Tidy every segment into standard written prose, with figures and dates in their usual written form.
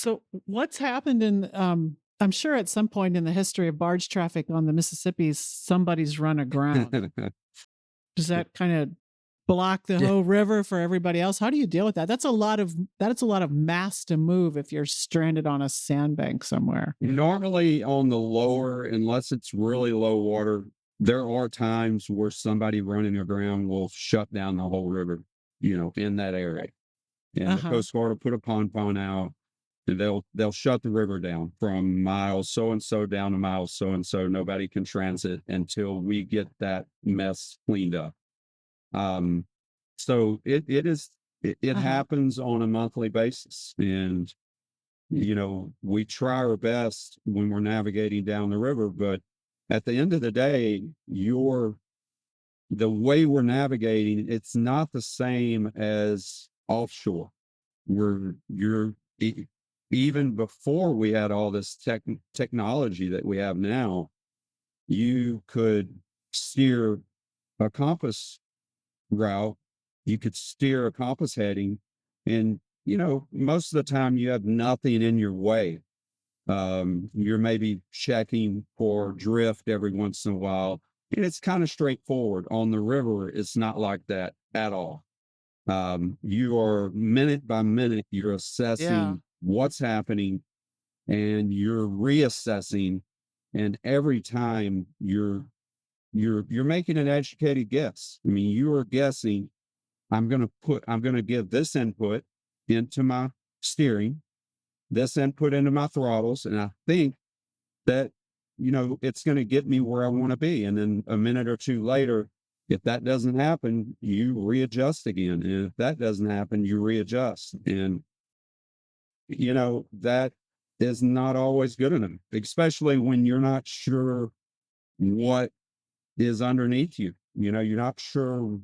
So what's happened I'm sure at some point in the history of barge traffic on the Mississippi, somebody's run aground. Does that kind of block the Yeah. whole river for everybody else? How do you deal with that? That's a lot of mass to move if you're stranded on a sandbank somewhere. Normally on the lower, unless it's really low water, there are times where somebody running aground will shut down the whole river, in that area. And the Uh-huh. Coast Guard will put a pontoon out and they'll shut the river down from miles so and so down to miles so and so. Nobody can transit until we get that mess cleaned up. Um, so it Uh-huh. happens on a monthly basis. And we try our best when we're navigating down the river, but at the end of the day, the way we're navigating, it's not the same as offshore. Where even before we had all this technology that we have now, you could steer a compass route, you could steer a compass heading, and most of the time you have nothing in your way. You're maybe checking for drift every once in a while, and it's kind of straightforward. On the river, it's not like that at all. You are minute by minute, you're Yeah. assessing what's happening and you're reassessing. And every time you're making an educated guess. I mean, you are guessing, I'm going to give this input into my steering, this input into my throttles. And I think that, it's going to get me where I want to be. And then a minute or two later, if that doesn't happen, you readjust again. And if that doesn't happen, you readjust. And, that is not always good enough, especially when you're not sure what is underneath you. You're not sure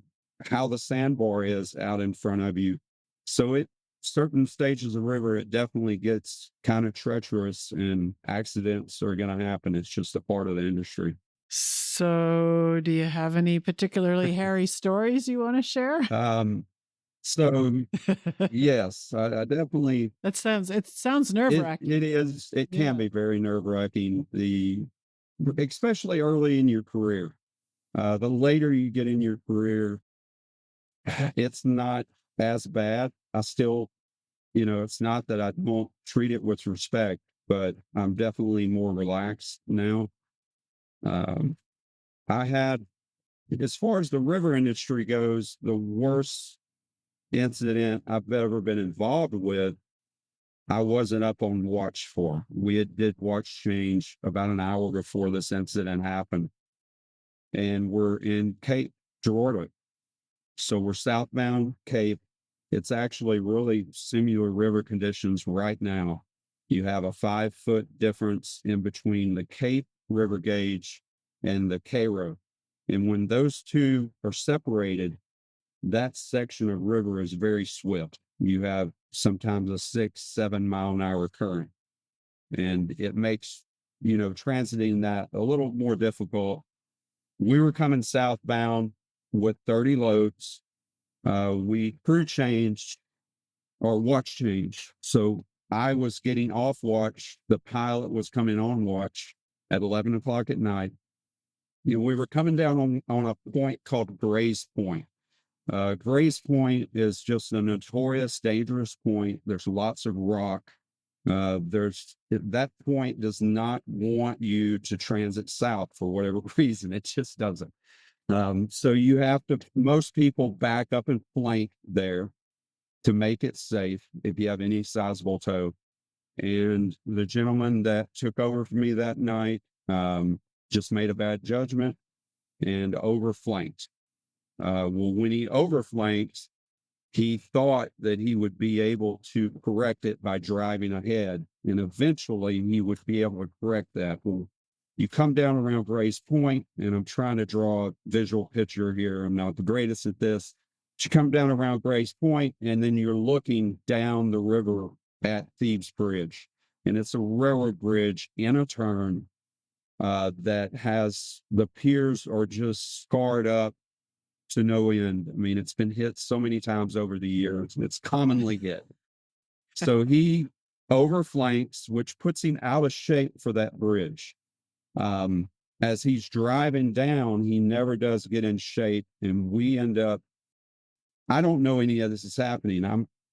how the sandbar is out in front of you. So certain stages of river, it definitely gets kind of treacherous and accidents are going to happen. It's just a part of the industry. So do you have any particularly hairy stories you want to share? Um, so yes, I definitely, It sounds it nerve-wracking. is, it can Yeah. be very nerve wracking. Especially early in your career, the later you get in your career, it's not as bad. I still, it's not that I won't treat it with respect, but I'm definitely more relaxed now. Um, I had, as far as the river industry goes, the worst incident I've ever been involved with, I wasn't up on watch for. Did watch change about an hour before this incident happened, and we're in Cape Girardeau. So we're southbound Cape. It's actually really similar river conditions right now. You have a 5 foot difference in between the Cape River gauge and the Cairo. And when those two are separated, that section of river is very swift. You have sometimes a 6, 7 mile an hour current. And it makes, transiting that a little more difficult. We were coming southbound with 30 loads. We crew changed or watch change. So I was getting off watch. The pilot was coming on watch at 11 o'clock at night. We were coming down on a point called Gray's Point. Gray's Point is just a notorious, dangerous point. There's lots of rock. That point does not want you to transit south for whatever reason. It just doesn't. So most people back up and flank there to make it safe if you have any sizable tow. And the gentleman that took over for me that night just made a bad judgment and overflanked. Well, when he overflanked, he thought that he would be able to correct it by driving ahead, and eventually he would be able to correct that. Well, you come down around Grace Point, and I'm trying to draw a visual picture here. I'm not the greatest at this. But you come down around Grace Point, and then you're looking down the river at Thebes Bridge, and it's a railroad bridge in a turn that has the piers are just scarred up to no end. I mean, it's been hit so many times over the years. It's commonly hit. So he overflanks, which puts him out of shape for that bridge. As he's driving down, he never does get in shape, and we end up. I don't know any of this is happening.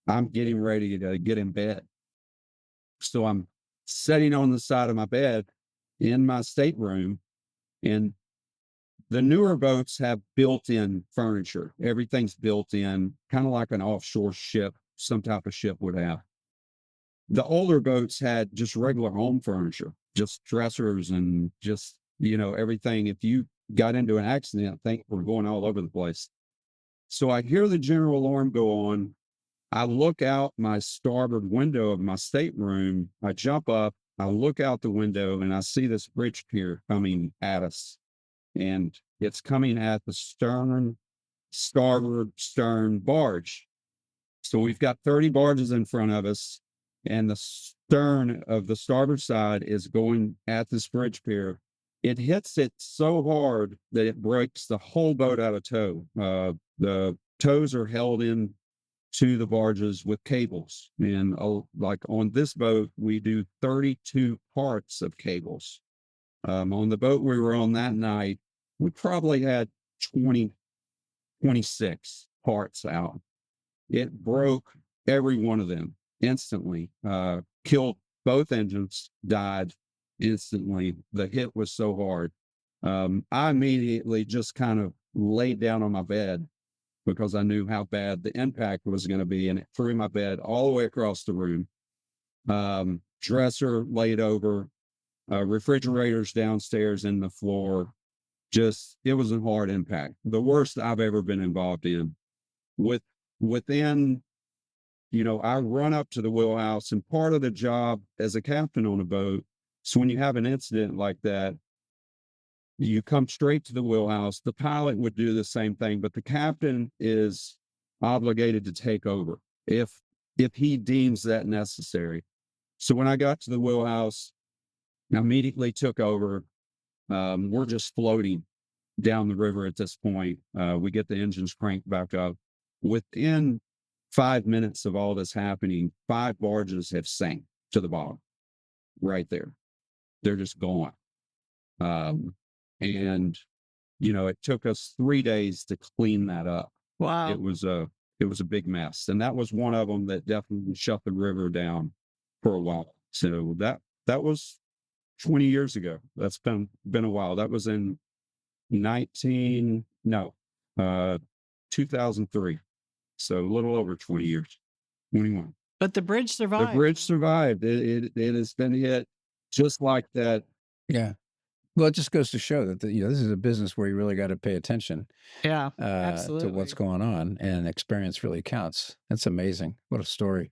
I'm getting ready to get in bed, so I'm sitting on the side of my bed in my stateroom, and the newer boats have built-in furniture. Everything's built in, kind of like an offshore ship, some type of ship would have. The older boats had just regular home furniture, just dressers and just, everything. If you got into an accident, things were going all over the place. So I hear the general alarm go on. I look out my starboard window of my stateroom. I jump up, I look out the window, and I see this bridge pier coming at us. And it's coming at the starboard stern barge. So we've got 30 barges in front of us, and the stern of the starboard side is going at this bridge pier. It hits it so hard that it breaks the whole boat out of tow. The tows are held in to the barges with cables. And like on this boat, we do 32 parts of cables. On the boat we were on that night, we probably had 26 parts out. It broke every one of them instantly, killed both engines, died instantly. The hit was so hard. I immediately just kind of laid down on my bed because I knew how bad the impact was going to be, and it threw my bed all the way across the room. Dresser laid over, refrigerators downstairs in the floor. Just, it was a hard impact. The worst I've ever been involved in. Within, I run up to the wheelhouse, and part of the job as a captain on a boat, so when you have an incident like that, you come straight to the wheelhouse. The pilot would do the same thing, but the captain is obligated to take over if he deems that necessary. So when I got to the wheelhouse, I immediately took over. We're just floating down the river at this point. We get the engines cranked back up. Within 5 minutes of all this happening, 5 barges have sank to the bottom right there. They're just gone. And it took us 3 days to clean that up. Wow. It was a big mess. And that was one of them that definitely shut the river down for a while. So that was 20 years ago. That's been a while. That was in 2003. So a little over 20 years, 21. But the bridge survived. The bridge survived. It has been hit just like that. Yeah. Well, it just goes to show that this is a business where you really got to pay attention. Yeah, To absolutely. what's going on, and experience really counts. That's amazing. What a story.